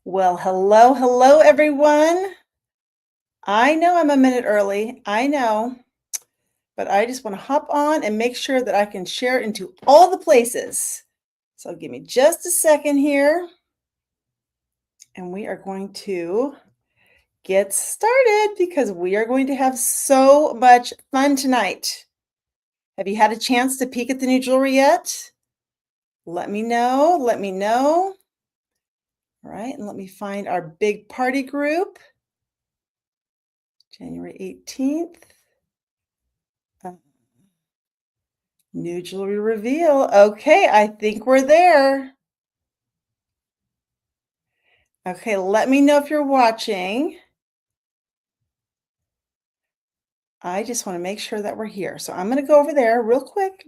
Well, hello, everyone. I know I'm a minute early. I know, but I just want to hop on and make sure that I can share into all the places. So give me just a second here, and we are going to get started because we are going to have so much fun tonight. Have you had a chance to peek at the new jewelry yet? Let me know. Let me know. All right, and let me find our big party group, January 18th. New jewelry reveal. Okay, I think we're there. Okay, let me know if you're watching. I just want to make sure that we're here. So I'm going to go over there real quick,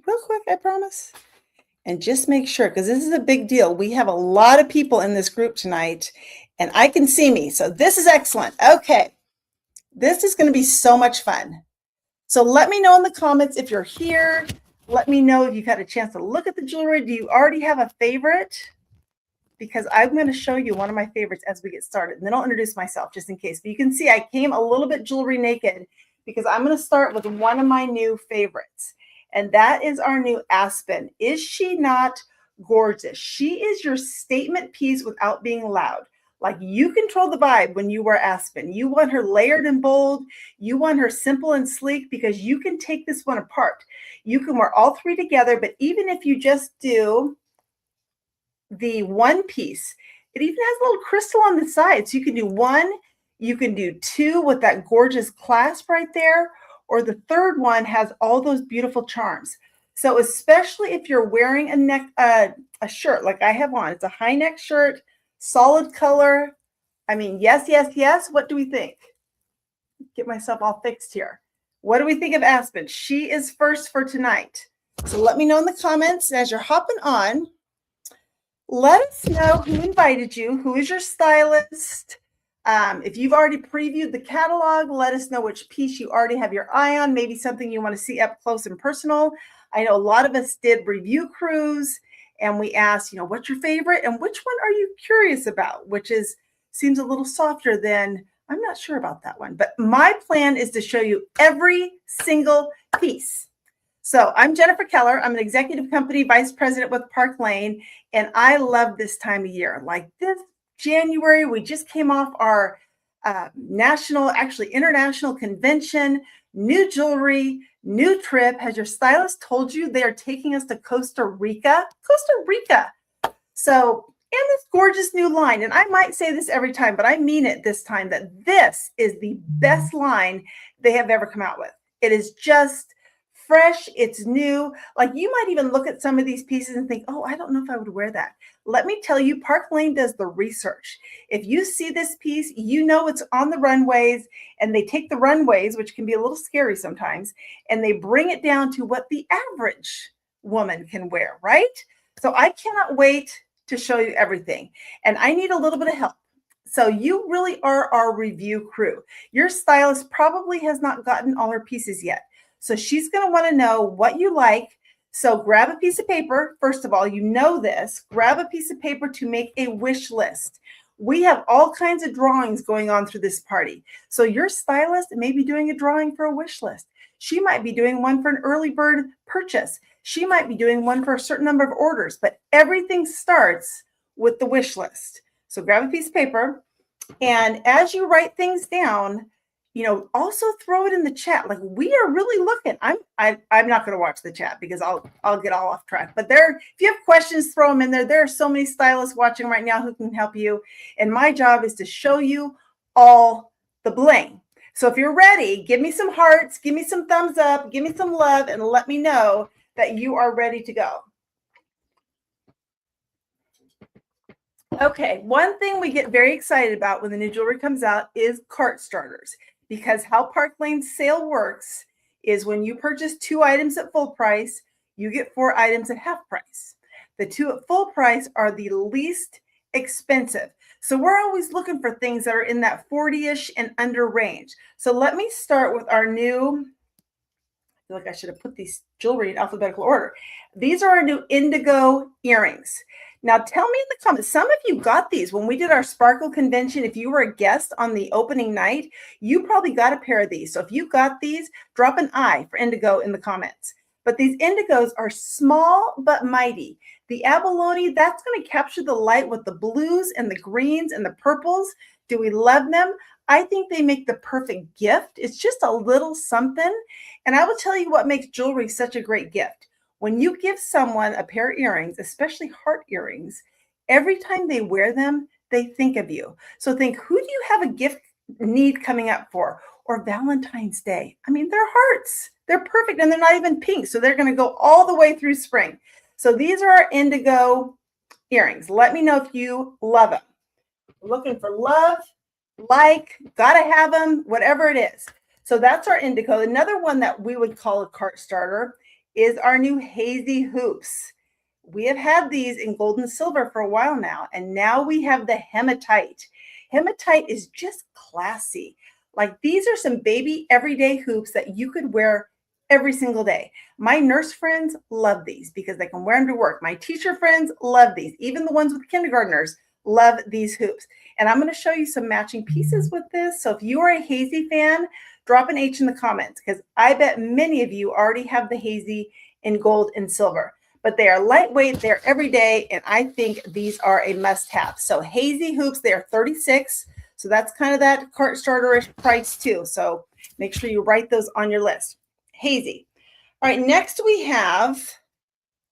I promise. And just make sure, because this is a big deal. We have a lot of people in this group tonight, and I can see me. So this is excellent. Okay, this is going to be so much fun. So let me know in the comments if you're here. Let me know if you've had a chance to look at the jewelry. Do you already have a favorite? Because I'm going to show you one of my favorites as we get started. And then I'll introduce myself just in case. But you can see I came a little bit jewelry naked because I'm going to start with one of my new favorites. And that is our new Aspen. Is she not gorgeous? She is your statement piece without being loud. Like, you control the vibe when you wear Aspen. You want her layered and bold. You want her simple and sleek because you can take this one apart. You can wear all three together, but even if you just do the one piece, it even has a little crystal on the side. So you can do one, you can do two with that gorgeous clasp right there, or the third one has all those beautiful charms. So especially if you're wearing a shirt like I have on, it's a high neck shirt, solid color. I mean, yes, yes, yes. What do we think? Get myself all fixed here. What do we think of Aspen? She is first for tonight. So let me know in the comments as you're hopping on. Let us know who invited you, who is your stylist. If you've already previewed the catalog, let us know which piece you already have your eye on, maybe something you want to see up close and personal. I know a lot of us did review crews, and we asked, what's your favorite and which one are you curious about, which seems a little softer than, I'm not sure about that one. But my plan is to show you every single piece. So I'm Jennifer Keller. I'm an executive company vice president with Park Lane, and I love this time of year. Like this January, we just came off our international convention, new jewelry, new trip. Has your stylist told you they are taking us to Costa Rica? Costa Rica. So, and this gorgeous new line, and I might say this every time, but I mean it this time, that this is the best line they have ever come out with. It is just fresh, it's new. Like, you might even look at some of these pieces and think, oh, I don't know if I would wear that. Let me tell you, Park Lane does the research. If you see this piece, you know it's on the runways, and they take the runways, which can be a little scary sometimes, and they bring it down to what the average woman can wear, right? So I cannot wait to show you everything. And I need a little bit of help. So you really are our review crew. Your stylist probably has not gotten all her pieces yet. So she's going to want to know what you like. So grab a piece of paper. First of all, you know this. Grab a piece of paper to make a wish list. We have all kinds of drawings going on through this party. So your stylist may be doing a drawing for a wish list. She might be doing one for an early bird purchase. She might be doing one for a certain number of orders, but everything starts with the wish list. So grab a piece of paper, and as you write things down, also throw it in the chat. Like, we are really looking. I'm not going to watch the chat because I'll get all off track. But if you have questions, throw them in there. There are so many stylists watching right now who can help you. And my job is to show you all the bling. So if you're ready, give me some hearts, give me some thumbs up, give me some love, and let me know that you are ready to go. Okay, one thing we get very excited about when the new jewelry comes out is cart starters, because how Park Lane's sale works is when you purchase 2 items at full price, you get 4 items at half price. The 2 at full price are the least expensive. So we're always looking for things that are in that 40-ish and under range. So let me start with our new feel like I should have put these jewelry in alphabetical order. These are our new indigo earrings. Now tell me in the comments, some of you got these when we did our sparkle convention. If you were a guest on the opening night, you probably got a pair of these. So if you got these, drop an I for indigo in the comments. But these indigos are small but mighty. The abalone, that's going to capture the light with the blues and the greens and the purples. Do we love them? I think they make the perfect gift. It's just a little something. And I will tell you what makes jewelry such a great gift. When you give someone a pair of earrings, especially heart earrings, every time they wear them, they think of you. So think, who do you have a gift need coming up for? Or Valentine's Day. I mean, they're hearts. They're perfect and they're not even pink. So they're going to go all the way through spring. So these are our indigo earrings. Let me know if you love them. Looking for love, like, gotta have them, whatever it is. So that's our indigo. Another one that we would call a cart starter is our new hazy hoops. We have had these in gold and silver for a while now, and now we have the hematite. Hematite is just classy. Like, these are some baby everyday hoops that you could wear every single day. My nurse friends love these because they can wear them to work. My teacher friends love these. Even the ones with kindergartners love these hoops. And I'm going to show you some matching pieces with this. So if you are a hazy fan, drop an H in the comments because I bet many of you already have the hazy in gold and silver. But they are lightweight, they're everyday, and I think these are a must-have. So hazy hoops, they are $36. So that's kind of that cart starter-ish price too. So make sure you write those on your list. Hazy. All right, next we have,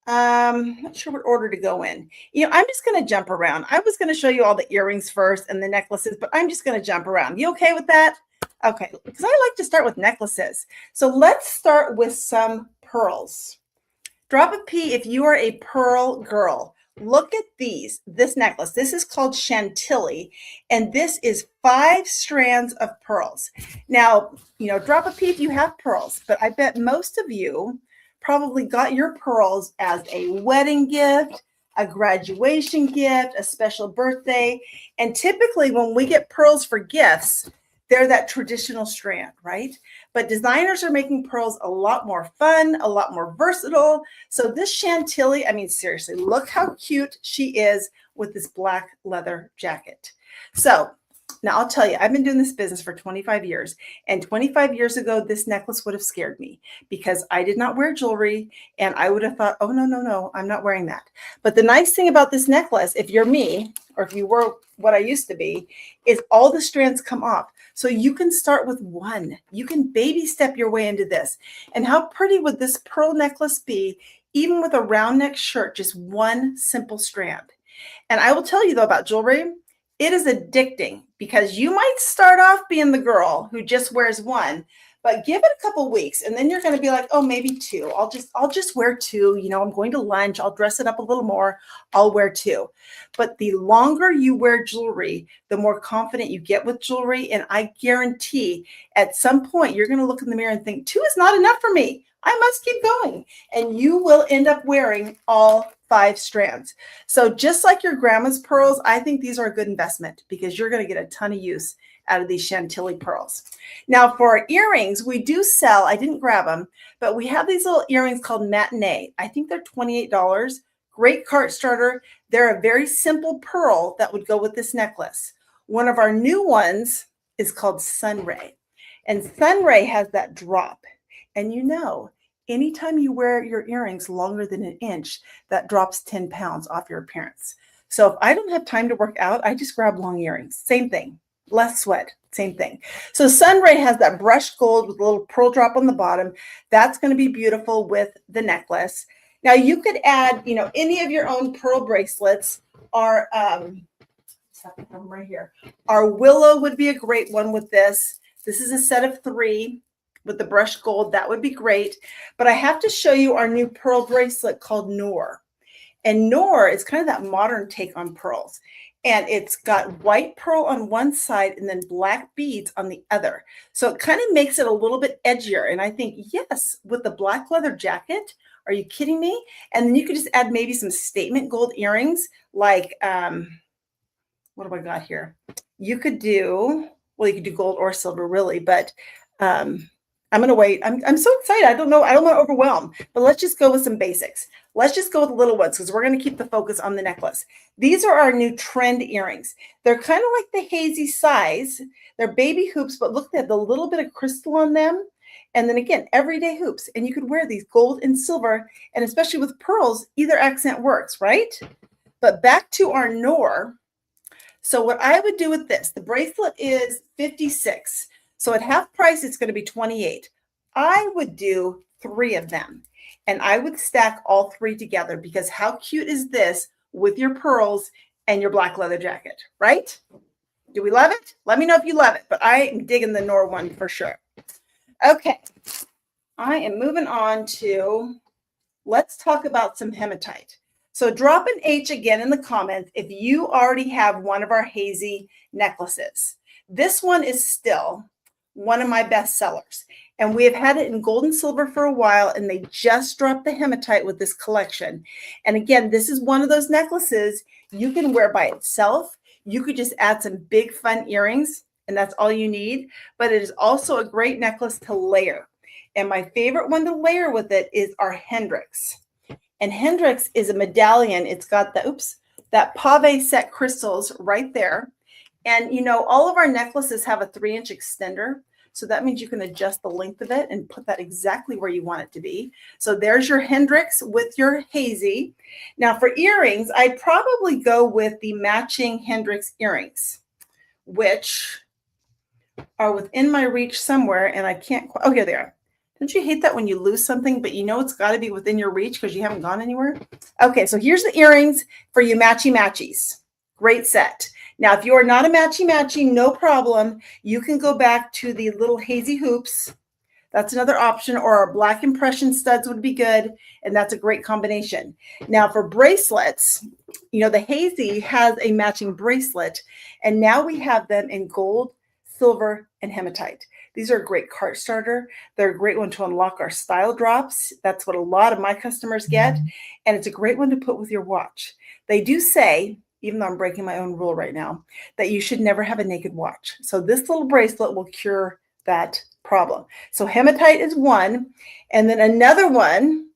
not sure what order to go in. You know, I'm just going to jump around. I was going to show you all the earrings first and the necklaces, but I'm just going to jump around. You okay with that? Okay, because I like to start with necklaces. So let's start with some pearls. Drop a P if you are a pearl girl. Look at this necklace. This is called Chantilly, and this is 5 strands of pearls. Now, you know, drop a P if you have pearls, but I bet most of you probably got your pearls as a wedding gift, a graduation gift, a special birthday. And typically when we get pearls for gifts, they're that traditional strand, right? But designers are making pearls a lot more fun, a lot more versatile. So this Chantilly, I mean, seriously, look how cute she is with this black leather jacket. So now I'll tell you, I've been doing this business for 25 years. And 25 years ago, this necklace would have scared me because I did not wear jewelry. And I would have thought, oh, no, I'm not wearing that. But the nice thing about this necklace, if you're me, or if you were what I used to be, is all the strands come off. So you can start with one. You can baby step your way into this. And how pretty would this pearl necklace be, even with a round neck shirt, just one simple strand? And I will tell you though about jewelry, it is addicting because you might start off being the girl who just wears one, but give it a couple weeks and then you're going to be like, oh, maybe 2. I'll just wear 2. You know, I'm going to lunch. I'll dress it up a little more. I'll wear 2. But the longer you wear jewelry, the more confident you get with jewelry. And I guarantee at some point you're going to look in the mirror and think 2 is not enough for me. I must keep going. And you will end up wearing all 5 strands. So just like your grandma's pearls, I think these are a good investment because you're going to get a ton of use out of these Chantilly pearls. Now for our earrings, we do sell, I didn't grab them, but we have these little earrings called Matinee. I think they're $28. Great cart starter. They're a very simple pearl that would go with this necklace. One of our new ones is called Sunray. And Sunray has that drop. And you know, anytime you wear your earrings longer than an inch, that drops 10 pounds off your appearance. So if I don't have time to work out, I just grab long earrings. Same thing. Less sweat, same thing. So Sunray has that brushed gold with a little pearl drop on the bottom. That's going to be beautiful with the necklace. Now you could add, you know, any of your own pearl bracelets. Our right here. Our willow would be a great one with this. This is a set of 3 with the brushed gold. That would be great. But I have to show you our new pearl bracelet called Noor. And Noor is kind of that modern take on pearls. And it's got white pearl on one side and then black beads on the other. So it kind of makes it a little bit edgier. And I think, yes, with the black leather jacket, are you kidding me? And then you could just add maybe some statement gold earrings like, what do I got here? You could do, well, you could do gold or silver really, but I'm going to wait. I'm so excited. I don't know. I don't want to overwhelm, but let's just go with some basics. Let's just go with the little ones because we're going to keep the focus on the necklace. These are our new trend earrings. They're kind of like the hazy size. They're baby hoops, but look, they have the little bit of crystal on them. And then again, everyday hoops. And you could wear these gold and silver, and especially with pearls, either accent works, right? But back to our Noor. So what I would do with this, the bracelet is 56. So at half price, it's going to be 28. I would do 3 of them, and I would stack all 3 together because how cute is this with your pearls and your black leather jacket, right? Do we love it? Let me know if you love it, but I am digging the Noor one for sure. Okay, I am moving on to, let's talk about some hematite. So drop an H again in the comments if you already have one of our hazy necklaces. This one is still one of my best sellers, and we have had it in gold and silver for a while, and they just dropped the hematite with this collection. And again, this is one of those necklaces you can wear by itself. You could just add some big fun earrings, and that's all you need, but it is also a great necklace to layer. And my favorite one to layer with it is our Hendrix. And Hendrix is a medallion. It's got the, that pave set crystals right there. And you know, all of our necklaces have a 3-inch extender. So that means you can adjust the length of it and put that exactly where you want it to be. So there's your Hendrix with your hazy. Now for earrings, I'd probably go with the matching Hendrix earrings, which are within my reach somewhere, and I can't quite, oh, here they are. Don't you hate that when you lose something, but you know it's got to be within your reach because you haven't gone anywhere? Okay, so here's the earrings for you matchy-matchies. Great set. Now, if you are not a matchy-matchy, no problem. You can go back to the little hazy hoops. That's another option, or our black impression studs would be good, and that's a great combination. Now, for bracelets, you know, the hazy has a matching bracelet, and now we have them in gold, silver, and hematite. These are a great cart starter. They're a great one to unlock our style drops. That's what a lot of my customers get. And it's a great one to put with your watch. They do say, even though I'm breaking my own rule right now, that you should never have a naked watch. So this little bracelet will cure that problem. So hematite is one. And then another one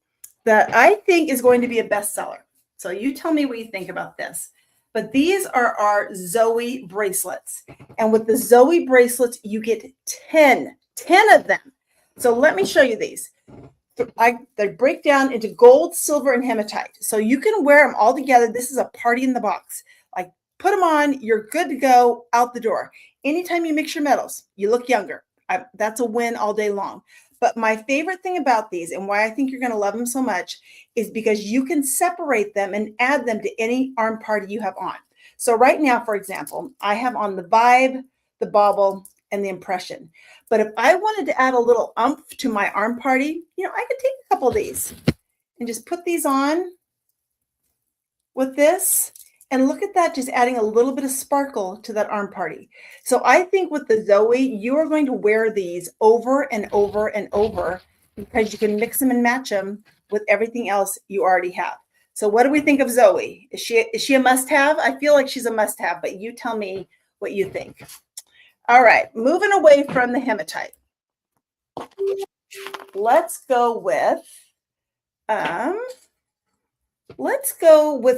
that I think is going to be a bestseller. So you tell me what you think about this. But these are our Zoe bracelets. And with the Zoe bracelets, you get 10 of them. So let me show you these. They break down into gold, silver, and hematite. So you can wear them all together. This is a party in the box. Like, put them on, you're good to go out the door. Anytime you mix your metals, you look younger. That's a win all day long. But my favorite thing about these, and why I think you're going to love them so much, is because you can separate them and add them to any arm party you have on. So right now, for example, I have on the Vibe, the Bauble, and the Impression. But if I wanted to add a little oomph to my arm party, you know, I could take a couple of these and just put these on with this. And look at that, just adding a little bit of sparkle to that arm party. So I think with the Zoe, you are going to wear these over and over and over because you can mix them and match them with everything else you already have. So what do we think of Zoe? Is she a must-have? I feel like she's a must-have, but you tell me what you think. All right, moving away from the hematite. Let's go with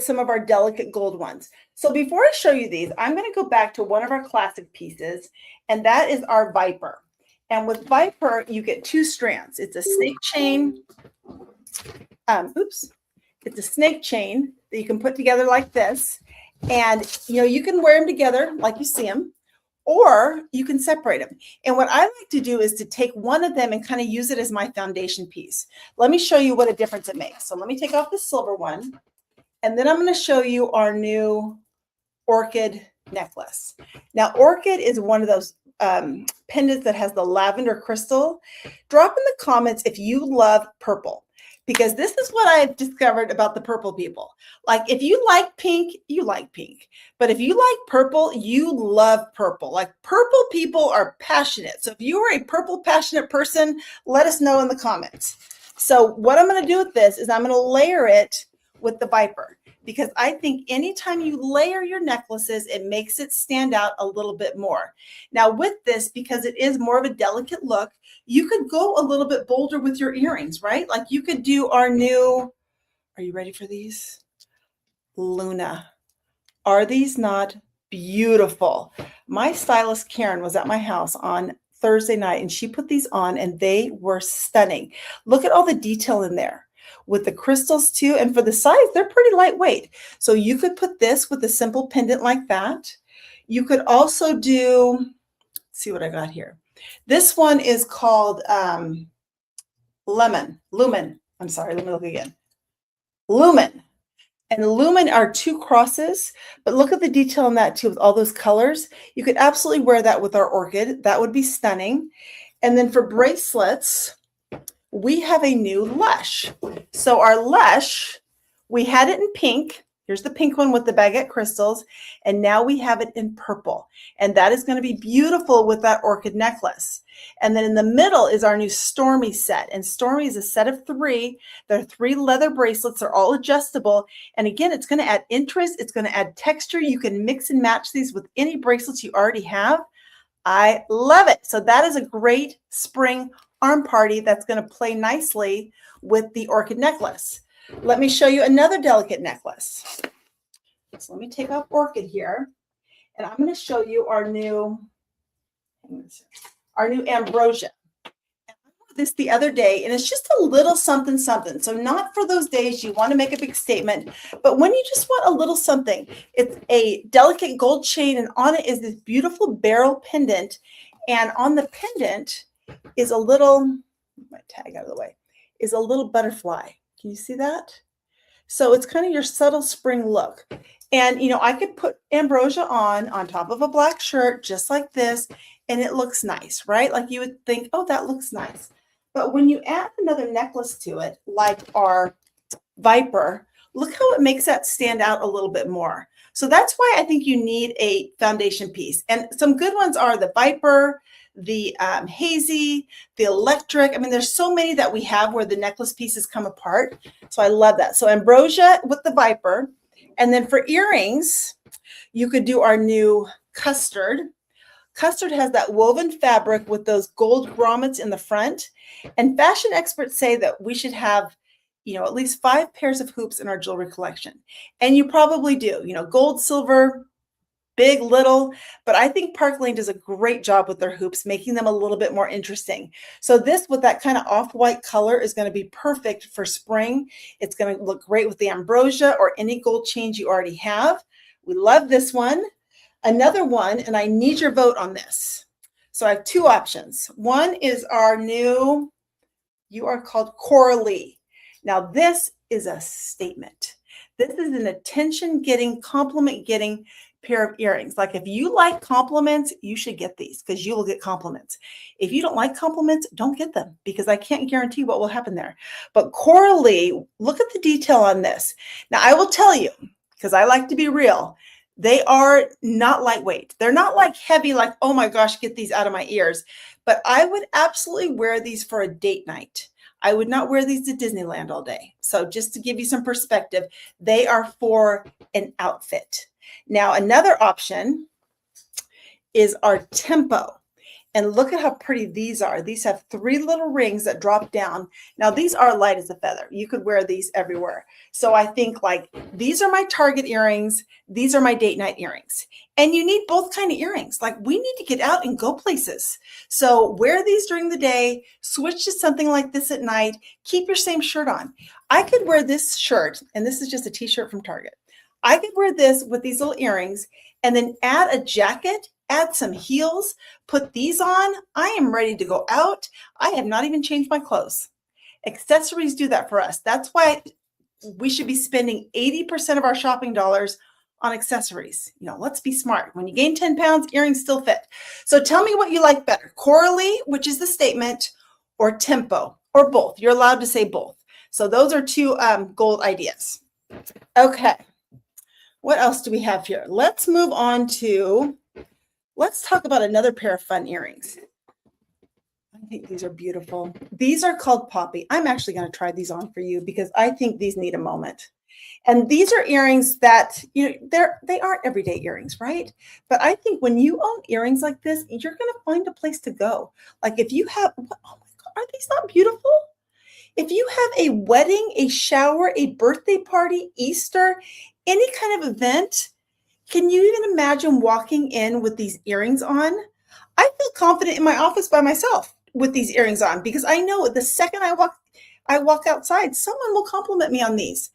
some of our delicate gold ones. So before I show you these, I'm going to go back to one of our classic pieces, and that is our Viper. And with Viper, you get 2 strands. It's a snake chain. It's a snake chain that you can put together like this. And, you know, you can wear them together like you see them, or you can separate them. And what I like to do is to take one of them and kind of use it as my foundation piece. Let me show you what a difference it makes. So let me take off the silver one, and then I'm going to show you our new orchid necklace. Now, orchid is one of those pendants that has the lavender crystal. Drop in the comments if you love purple, because this is what I've discovered about the purple people. Like, if you like pink, you like pink. But if you like purple, you love purple. Like, purple people are passionate. So if you are a purple passionate person, let us know in the comments. So what I'm going to do with this is I'm going to layer it with the Viper. because I think anytime you layer your necklaces, it makes it stand out a little bit more. Now with this, because it is more of a delicate look, you could go a little bit bolder with your earrings, right? Like you could do our new, are you ready for these? Luna. Are these not beautiful? My stylist Karen was at my house on Thursday night and she put these on and they were stunning. Look at all the detail in there with the crystals too. And for the size, they're pretty lightweight. So you could put this with a simple pendant like that. You could also do, let's see what I got here. This one is called Lumen. I'm sorry, let me look again. Lumen. And Lumen are two crosses, but look at the detail in that too with all those colors. You could absolutely wear that with our orchid. That would be stunning. And then for bracelets, we have a new Lush. So our Lush, we had it in pink. Here's the pink one with the baguette crystals. And now we have it in purple. And that is going to be beautiful with that orchid necklace. And then in the middle is our new Stormy set. And Stormy is a set of 3. There are 3 leather bracelets. They're all adjustable. And again, it's going to add interest. It's going to add texture. You can mix and match these with any bracelets you already have. I love it. So that is a great spring arm party that's going to play nicely with the orchid necklace. Let me show you another delicate necklace. So let me take off orchid here, and I'm going to show you our new ambrosia. And I wore this the other day, and it's just a little something something. So not for those days you want to make a big statement, but when you just want a little something. It's a delicate gold chain, and on it is this beautiful beryl pendant, and on the pendant is a little, my tag out of the way, is a little butterfly. Can you see that? So it's kind of your subtle spring look. And, you know, I could put ambrosia on top of a black shirt just like this, and it looks nice, right? Like you would think, oh, that looks nice. But when you add another necklace to it, like our Viper, look how it makes that stand out a little bit more. So that's why I think you need a foundation piece. And some good ones are the Viper, the Hazy, the Electric. I mean, there's so many that we have where the necklace pieces come apart. So I love that. So ambrosia with the Viper. And then for earrings, you could do our new Custard. Custard has that woven fabric with those gold grommets in the front. And fashion experts say that we should have, you know, at least 5 pairs of hoops in our jewelry collection. And you probably do, you know, gold, silver, big, little, but I think Park Lane does a great job with their hoops, making them a little bit more interesting. So this with that kind of off-white color is going to be perfect for spring. It's going to look great with the ambrosia or any gold chains you already have. We love this one. Another one, and I need your vote on this. So I have 2 options. One is our new, you are called Coralie. Now this is a statement. This is an attention-getting, compliment-getting pair of earrings. Like if you like compliments, you should get these because you will get compliments. If you don't like compliments, don't get them because I can't guarantee what will happen there. But Coralie, look at the detail on this. Now I will tell you, because I like to be real, they are not lightweight. They're not like heavy, like, oh my gosh, get these out of my ears. But I would absolutely wear these for a date night. I would not wear these to Disneyland all day. So just to give you some perspective, they are for an outfit. Now, another option is our Tempo. And look at how pretty these are. These have 3 little rings that drop down. Now, these are light as a feather. You could wear these everywhere. So I think like these are my Target earrings. These are my date night earrings. And you need both kind of earrings. Like we need to get out and go places. So wear these during the day, switch to something like this at night, keep your same shirt on. I could wear this shirt, and this is just a t-shirt from Target. I could wear this with these little earrings and then add a jacket, add some heels, put these on. I am ready to go out. I have not even changed my clothes. Accessories do that for us. That's why we should be spending 80% of our shopping dollars on accessories. You know, let's be smart. When you gain 10 pounds, earrings still fit. So tell me what you like better, Coralie, which is the statement, or Tempo, or both. You're allowed to say both. So those are 2 gold ideas. Okay. What else do we have here? Let's move on to, let's talk about another pair of fun earrings. I think these are beautiful. These are called Poppy. I'm actually going to try these on for you because I think these need a moment. And these are earrings that, they aren't everyday earrings, right? But I think when you own earrings like this, you're going to find a place to go. Like if you have, oh my God, are these not beautiful? If you have a wedding, a shower, a birthday party, Easter, any kind of event, can you even imagine walking in with these earrings on? I feel confident in my office by myself with these earrings on because I know the second I walk outside, someone will compliment me on these.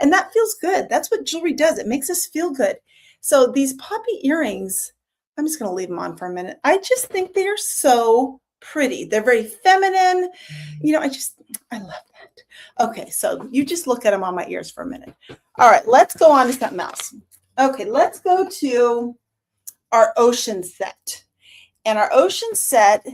And that feels good. That's what jewelry does. It makes us feel good. So these poppy earrings, I'm just going to leave them on for a minute. I just think they are so pretty. They're very feminine. I love that. Okay, so you just look at them on my ears for a minute. All right, let's go on to something else. Okay, let's go to our ocean set. And our ocean set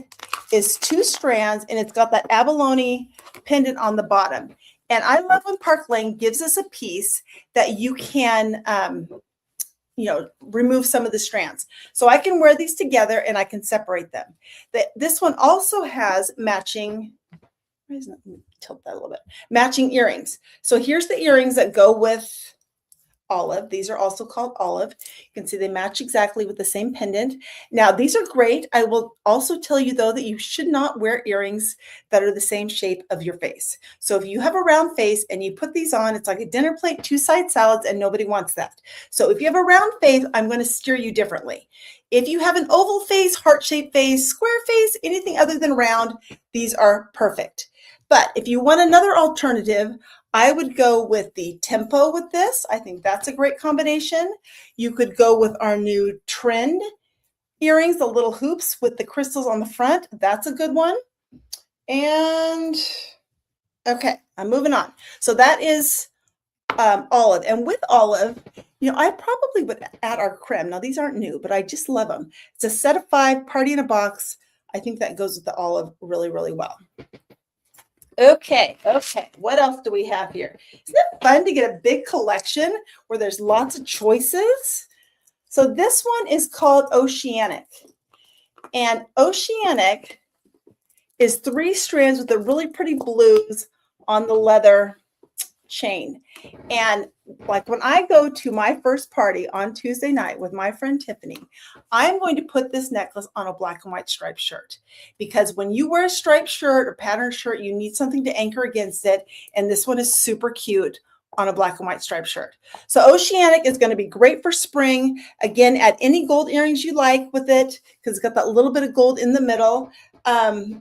is 2 strands, and it's got that abalone pendant on the bottom. And I love when Park Lane gives us a piece that you can, remove some of the strands. So I can wear these together and I can separate them. This one also has matching, tilt that a little bit, matching earrings. So here's the earrings that go with Olive. These are also called Olive. You can see they match exactly with the same pendant. Now, these are great. I will also tell you, though, that you should not wear earrings that are the same shape of your face. So if you have a round face and you put these on, it's like a dinner plate, 2-side salads, and nobody wants that. So if you have a round face, I'm going to steer you differently. If you have an oval face, heart-shaped face, square face, anything other than round, these are perfect. But if you want another alternative, I would go with the Tempo with this. I think that's a great combination. You could go with our new Trend earrings, the little hoops with the crystals on the front. That's a good one. And okay, I'm moving on. So that is Olive. And with Olive, I probably would add our creme. Now, these aren't new, but I just love them. It's a set of 5, party in a box. I think that goes with the Olive really, really well. Okay. What else do we have here? Isn't it fun to get a big collection where there's lots of choices? So this one is called Oceanic. And Oceanic is 3 strands with the really pretty blues on the leather chain. And like when I go to my first party on Tuesday night with my friend Tiffany, I'm going to put this necklace on a black and white striped shirt, because when you wear a striped shirt or patterned shirt, you need something to anchor against it. And this one is super cute on a black and white striped shirt. So Oceanic is going to be great for spring. Again, add any gold earrings you like with it because it's got that little bit of gold in the middle.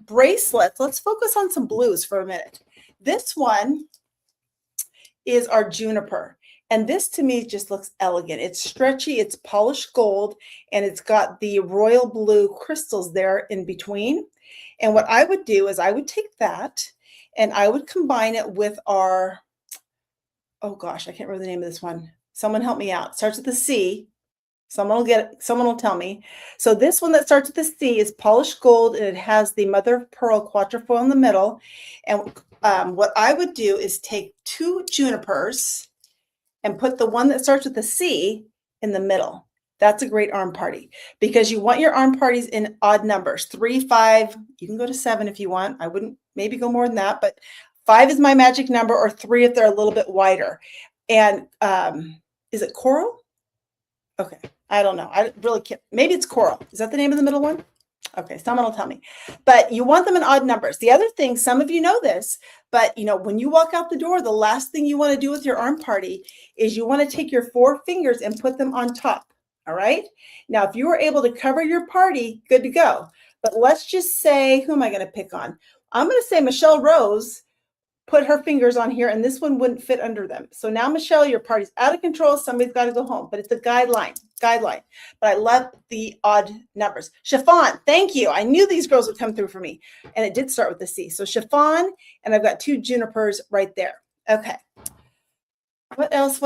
Bracelets. Let's focus on some blues for a minute. This one is our Juniper. And this to me just looks elegant. It's stretchy, it's polished gold, and it's got the royal blue crystals there in between. And what I would do is I would take that and I would combine it with our, oh gosh, I can't remember the name of this one. Someone help me out. It starts with a C. Someone will tell me. So this one that starts with the C is polished gold, and it has the mother of pearl quatrefoil in the middle. And what I would do is take 2 junipers and put the one that starts with the C in the middle. That's a great arm party because you want your arm parties in odd numbers, 3, 5. You can go to 7 if you want. I wouldn't maybe go more than that, but 5 is my magic number, or 3 if they're a little bit wider. And is it coral? Okay, I don't know. I really can't. Maybe it's coral. Is that the name of the middle one? Okay, someone will tell me. But you want them in odd numbers. The other thing, some of you know this, but when you walk out the door, the last thing you want to do with your arm party is you want to take your 4 fingers and put them on top. All right. Now, if you were able to cover your party, good to go. But let's just say, who am I going to pick on? I'm going to say Michelle Rose put her fingers on here, and this one wouldn't fit under them. So now, Michelle, your party's out of control. Somebody's got to go home, but it's a guideline. But I love the odd numbers. Chiffon, thank you. I knew these girls would come through for me, and it did start with the C. So chiffon, and I've got 2 junipers right there. Okay. What else?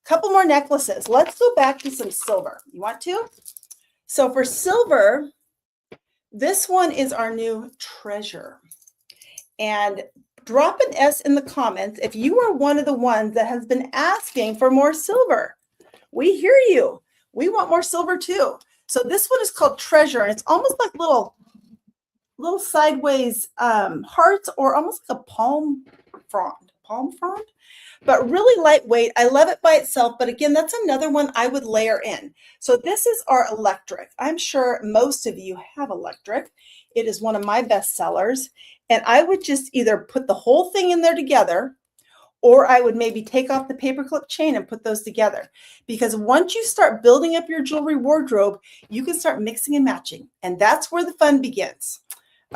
Couple more necklaces. Let's go back to some silver. You want to? So for silver, this one is our new Treasure. And drop an S in the comments if you are one of the ones that has been asking for more silver. We hear you. We want more silver too. So this one is called Treasure, and it's almost like little sideways hearts, or almost like a palm palm frond, but really lightweight. I love it by itself, but again, that's another one I would layer in. So this is our electric. I'm sure most of you have electric. It is one of my best sellers, and I would just either put the whole thing in there together, or I would maybe take off the paperclip chain and put those together. Because once you start building up your jewelry wardrobe, you can start mixing and matching. And that's where the fun begins.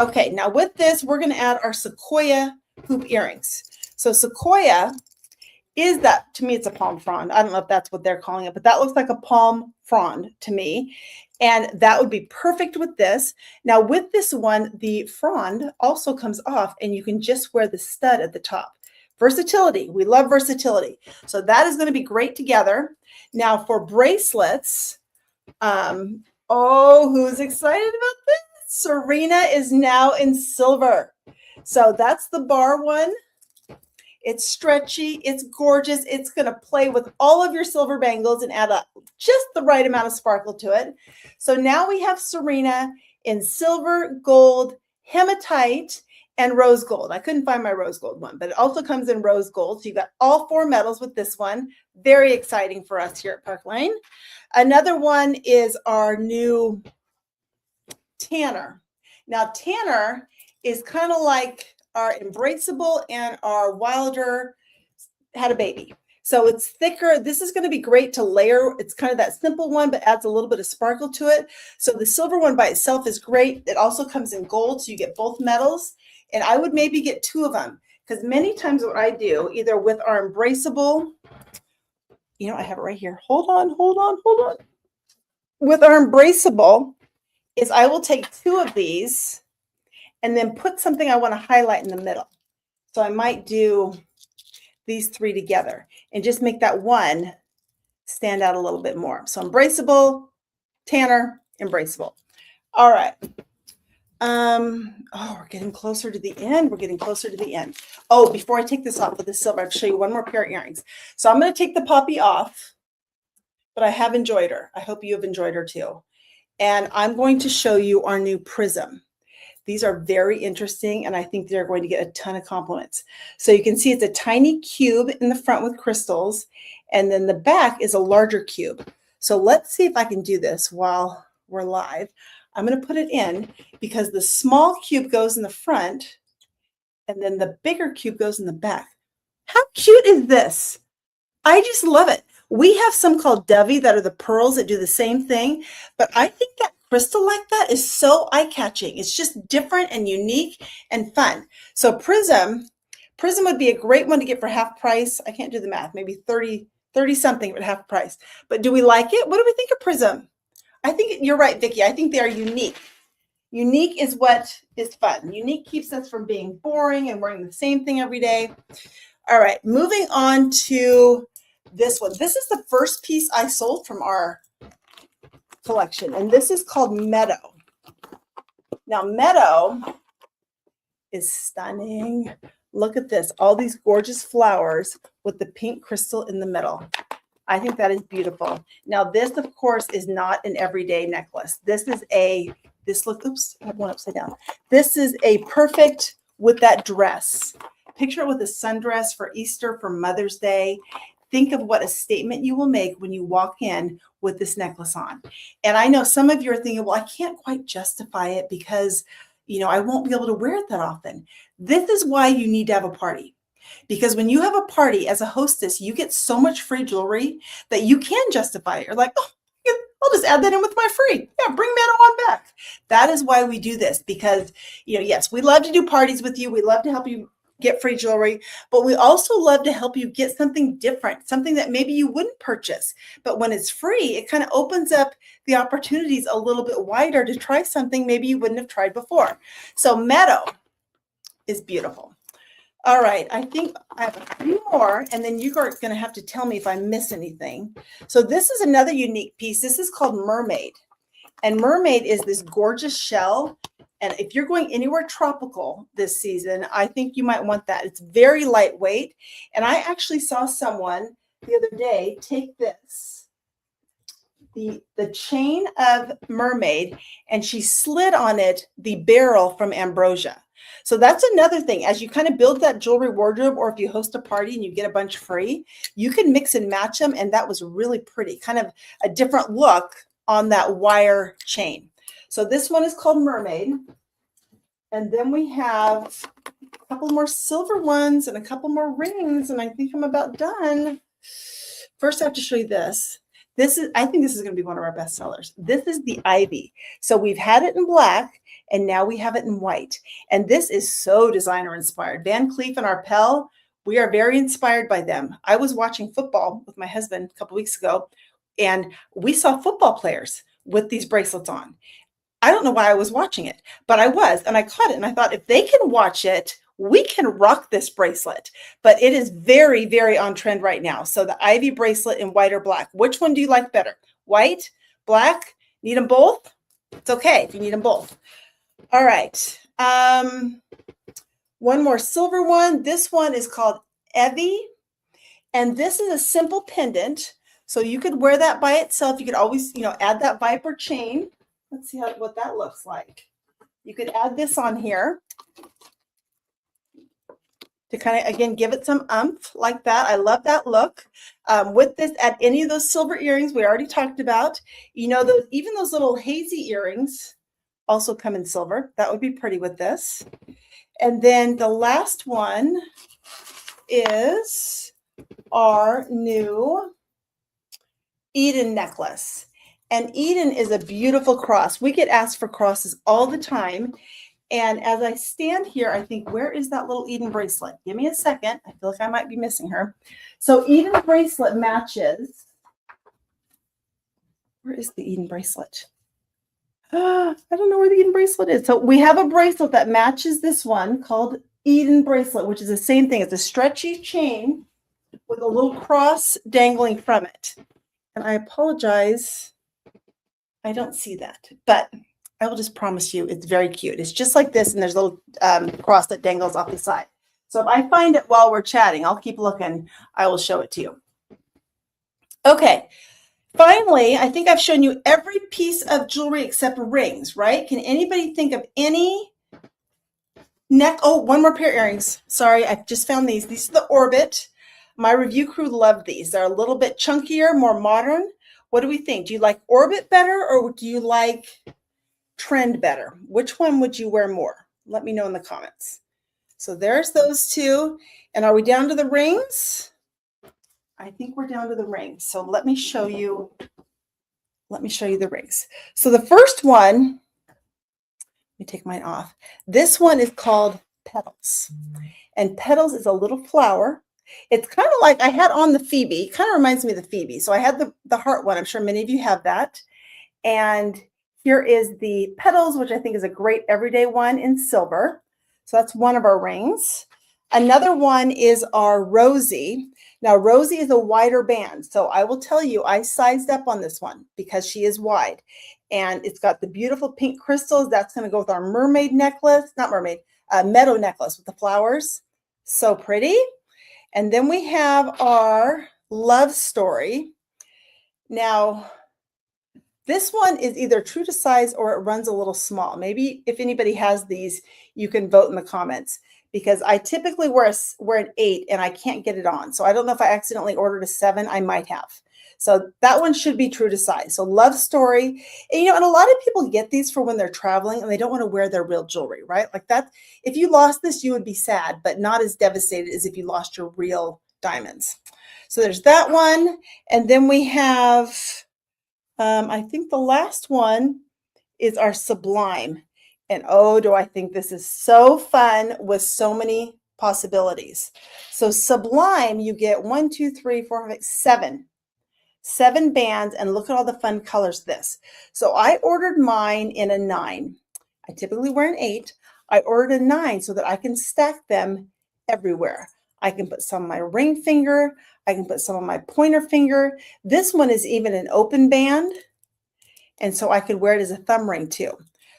Okay, now with this, we're gonna add our sequoia hoop earrings. So sequoia is that, to me, it's a palm frond. I don't know if that's what they're calling it, but that looks like a palm frond to me. And that would be perfect with this. Now with this one, the frond also comes off and you can just wear the stud at the top. Versatility. We love versatility. So that is going to be great together. Now for bracelets, who's excited about this? Serena is now in silver. So that's the bar one. It's stretchy. It's gorgeous. It's going to play with all of your silver bangles and add up just the right amount of sparkle to it. So now we have Serena in silver, gold, hematite, and rose gold. I couldn't find my rose gold one, but it also comes in rose gold. So you got all 4 metals with this one. Very exciting for us here at Park Lane. Another one is our new Tanner. Now Tanner is kind of like our Embraceable and our Wilder had a baby. So it's thicker. This is going to be great to layer. It's kind of that simple one, but adds a little bit of sparkle to it. So the silver one by itself is great. It also comes in gold, so you get both metals. And I would maybe get 2 of them, because many times what I do, either with our Embraceable, I have it right here. Hold on. With our Embraceable is I will take 2 of these and then put something I want to highlight in the middle. So I might do these 3 together and just make that one stand out a little bit more. So Embraceable, Tanner, Embraceable. All right. We're getting closer to the end. Oh, before I take this off with the silver, I'll show you one more pair of earrings. So I'm going to take the poppy off, but I have enjoyed her. I hope you have enjoyed her too. And I'm going to show you our new prism. These are very interesting, and I think they're going to get a ton of compliments. So you can see it's a tiny cube in the front with crystals, and then the back is a larger cube. So let's see if I can do this while we're live. I'm going to put it in because the small cube goes in the front and then the bigger cube goes in the back. How cute is this? I just love it. We have some called Dovey that are the pearls that do the same thing, but I think that crystal like that is so eye-catching. It's just different and unique and fun. So Prism would be a great one to get for half price. I can't do the math, maybe 30 something at half price. But do we like it? What do we think of Prism? I think you're right, Vicki. I think they are unique. Unique is what is fun. Unique keeps us from being boring and wearing the same thing every day. All right, moving on to this one. This is the first piece I sold from our collection, and this is called Meadow. Now, Meadow is stunning. Look at this, all these gorgeous flowers with the pink crystal in the middle. I think that is beautiful. Now, this, of course, is not an everyday necklace. Oops, I have one upside down. This is a perfect with that dress. Picture it with a sundress for Easter, for Mother's Day. Think of what a statement you will make when you walk in with this necklace on. And I know some of you are thinking, well, I can't quite justify it because, I won't be able to wear it that often. This is why you need to have a party. Because when you have a party as a hostess, you get so much free jewelry that you can justify it. You're like, oh, I'll just add that in with my free. Yeah, bring Meadow on back. That is why we do this, because, yes, we love to do parties with you. We love to help you get free jewelry, but we also love to help you get something different, something that maybe you wouldn't purchase. But when it's free, it kind of opens up the opportunities a little bit wider to try something maybe you wouldn't have tried before. So Meadow is beautiful. All right, I think I have a few more, and then you are going to have to tell me if I miss anything. So this is another unique piece. This is called Mermaid. And Mermaid is this gorgeous shell. And if you're going anywhere tropical this season, I think you might want that. It's very lightweight. And I actually saw someone the other day take this, the chain of Mermaid, and she slid on it the beryl from Ambrosia. So that's another thing. As you kind of build that jewelry wardrobe, or if you host a party and you get a bunch free, you can mix and match them. And that was really pretty, kind of a different look on that wire chain. So this one is called Mermaid. And then we have a couple more silver ones and a couple more rings. And I think I'm about done. First, I have to show you this. I think this is going to be one of our best sellers. This is the Ivy. So we've had it in black and now we have it in white. And this is so designer inspired. Van Cleef and Arpels, we are very inspired by them. I was watching football with my husband a couple weeks ago, and we saw football players with these bracelets on. I don't know why I was watching it, but I was, and I caught it and I thought, if they can watch it, we can rock this bracelet. But it is very, very on trend right now. So the Ivy bracelet in white or black. Which one do you like better? White, black? Need them both? It's okay if you need them both. All right. One more silver one. This one is called Evie. And this is a simple pendant. So you could wear that by itself. You could always, add that Viper chain. Let's see what that looks like. You could add this on here to kind of, again, give it some oomph like that. I love that look. With this, add any of those silver earrings we already talked about. Even those little hazy earrings also come in silver. That would be pretty with this. And then the last one is our new Eden necklace. And Eden is a beautiful cross. We get asked for crosses all the time. And as I stand here, I think, where is that little Eden bracelet? Give me a second. I feel like I might be missing her. So Eden bracelet matches. Where is the Eden bracelet? I don't know where the Eden bracelet is. So we have a bracelet that matches this one called Eden bracelet, which is the same thing. It's a stretchy chain with a little cross dangling from it. And I apologize, I don't see that, but I will just promise you it's very cute. It's just like this, and there's a little cross that dangles off the side. So if I find it while we're chatting, I'll keep looking. I will show it to you. Okay. Finally, I think I've shown you every piece of jewelry except rings, right? Can anybody think of any neck? Oh, one more pair of earrings. Sorry, I just found these. These are the Orbit. My review crew loved these. They're a little bit chunkier, more modern. What do we think? Do you like Orbit better, or do you like Trend better? Which one would you wear more? Let me know in the comments. So there's those two. And are we down to the rings? I think we're down to the rings. So let me show you the rings. So the first one, let me take mine off. This one is called Petals. And Petals is a little flower. It's kind of like I had on the Phoebe. It kind of reminds me of the Phoebe. So I had the heart one. I'm sure many of you have that. And here is the Petals, which I think is a great everyday one in silver. So that's one of our rings. Another one is our Rosie. Now, Rosie is a wider band. So I will tell you, I sized up on this one because she is wide. And it's got the beautiful pink crystals. That's going to go with our mermaid necklace. Not mermaid, meadow necklace with the flowers. So pretty. And then we have our Love Story. Now, this one is either true to size or it runs a little small. Maybe if anybody has these, you can vote in the comments, because I typically wear an 8 and I can't get it on. So I don't know if I accidentally ordered a 7. I might have. So that one should be true to size. So Love Story. And, and a lot of people get these for when they're traveling and they don't want to wear their real jewelry, right? Like that. If you lost this, you would be sad, but not as devastated as if you lost your real diamonds. So there's that one. And then we have, I think the last one is our Sublime. And oh, do I think this is so fun with so many possibilities. So Sublime, you get 1, 2, 3, 4, 5, 6, 7 bands, and look at all the fun colors this. So I ordered mine in a 9. I typically wear an 8. I ordered a 9 so that I can stack them everywhere. I can put some on my ring finger. I can put some on my pointer finger. This one is even an open band. And so I could wear it as a thumb ring too.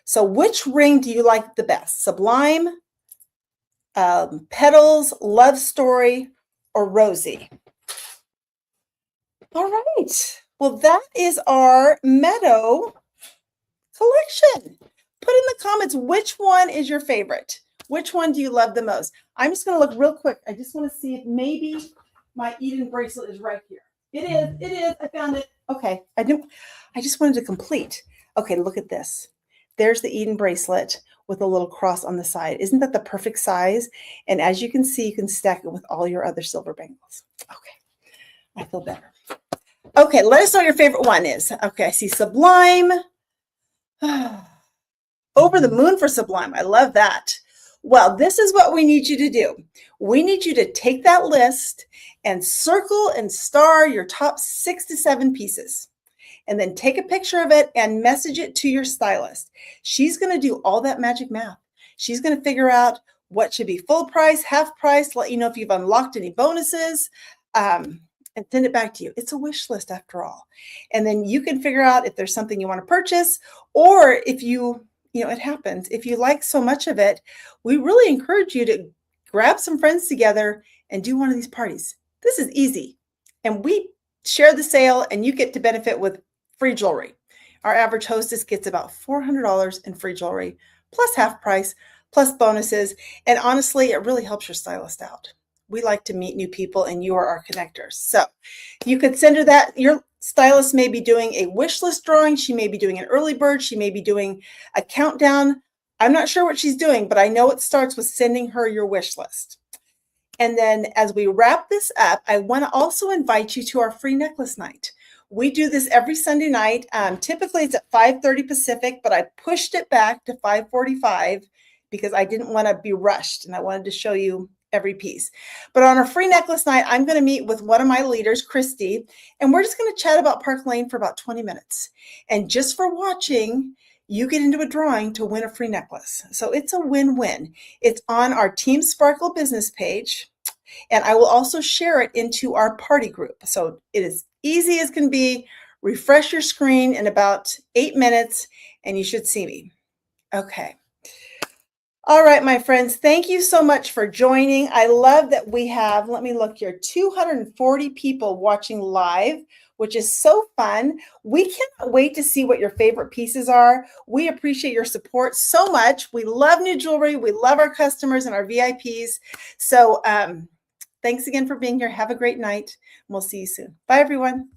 So which ring do you like the best? Sublime, Petals, Love Story, or Rosie? All right. Well, that is our Meadow collection. Put in the comments, which one is your favorite? Which one do you love the most? I'm just going to look real quick. I just want to see if maybe my Eden bracelet is right here. It is. It is. I found it. Okay. I just wanted to complete. Okay, look at this. There's the Eden bracelet with a little cross on the side. Isn't that the perfect size? And as you can see, you can stack it with all your other silver bangles. Okay. I feel better. Okay, let us know what your favorite one is. Okay, I see Sublime. Over the moon for Sublime. I love that. Well, this is what we need you to do. We need you to take that list and circle and star your top 6 to 7 pieces. And then take a picture of it and message it to your stylist. She's going to do all that magic math. She's going to figure out what should be full price, half price, let you know if you've unlocked any bonuses, and send it back to you. It's a wish list after all. And then you can figure out if there's something you want to purchase, or if it happens. If you like so much of it, we really encourage you to grab some friends together and do one of these parties. This is easy. And we share the sale and you get to benefit with free jewelry. Our average hostess gets about $400 in free jewelry, plus half price, plus bonuses. And honestly, it really helps your stylist out. We like to meet new people and you are our connectors. So you could send her that. Your stylist may be doing a wish list drawing. She may be doing an early bird. She may be doing a countdown. I'm not sure what she's doing, but I know it starts with sending her your wish list. And then as we wrap this up, I want to also invite you to our free necklace night. We do this every Sunday night. Typically it's at 5:30 Pacific, but I pushed it back to 5:45 because I didn't want to be rushed and I wanted to show you every piece. But on our free necklace night, I'm going to meet with one of my leaders, Christy, and we're just going to chat about Park Lane for about 20 minutes. And just for watching, you get into a drawing to win a free necklace. So it's a win-win. It's on our Team Sparkle business page, and I will also share it into our party group. So it is easy as can be. Refresh your screen in about 8 minutes, and you should see me. Okay. All right, my friends, thank you so much for joining. I love that we have, let me look here, 240 people watching live, which is so fun. We cannot wait to see what your favorite pieces are. We appreciate your support so much. We love new jewelry. We love our customers and our VIPs. So thanks again for being here. Have a great night. We'll see you soon. Bye, everyone.